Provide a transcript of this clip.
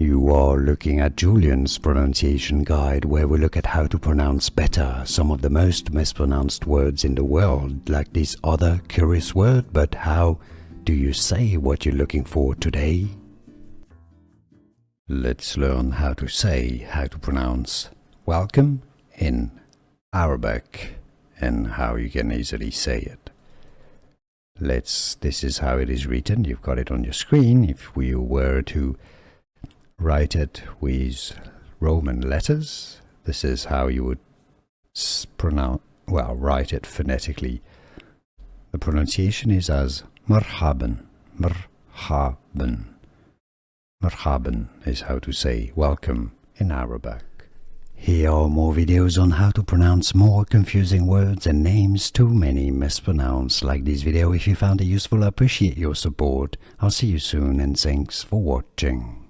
You are looking at Julian's pronunciation guide, where we look at how to pronounce better some of the most mispronounced words in the world, like this other curious word. But how do you say what you're looking for today? Let's learn how to pronounce welcome in Arabic and how you can easily say it. This is how it is written. You've got it on your screen. If we were to write it with Roman letters, this is how you would write it phonetically. The pronunciation is as مرحبا. مرحبا. مرحبا is how to say welcome in Arabic. Here are more videos on how to pronounce more confusing words and names too many mispronounced. Like this video if you found it useful. I appreciate your support. I'll see you soon and thanks for watching.